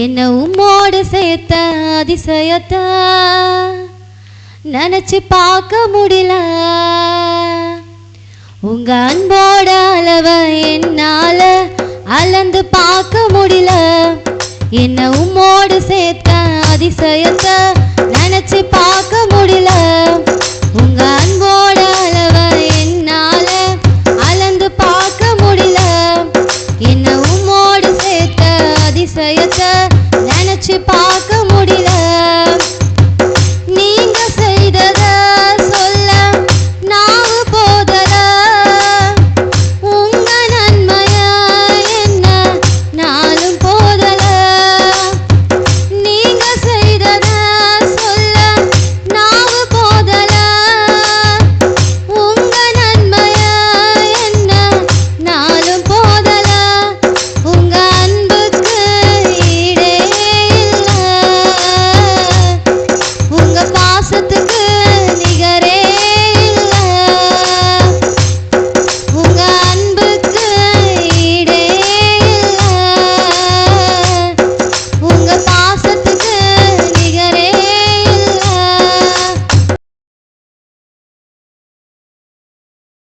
என்ன உம்மோடு சேர்த்த அதிசயத்தை நினைச்சு பார்க்க முடியல. உங்க அன்போட அளவ என்னால அளந்து பார்க்க முடியல. என்ன உம்மோடு சேர்த்த அதிசயத்தை நினைச்சு பார்க்க முடியல. உங்க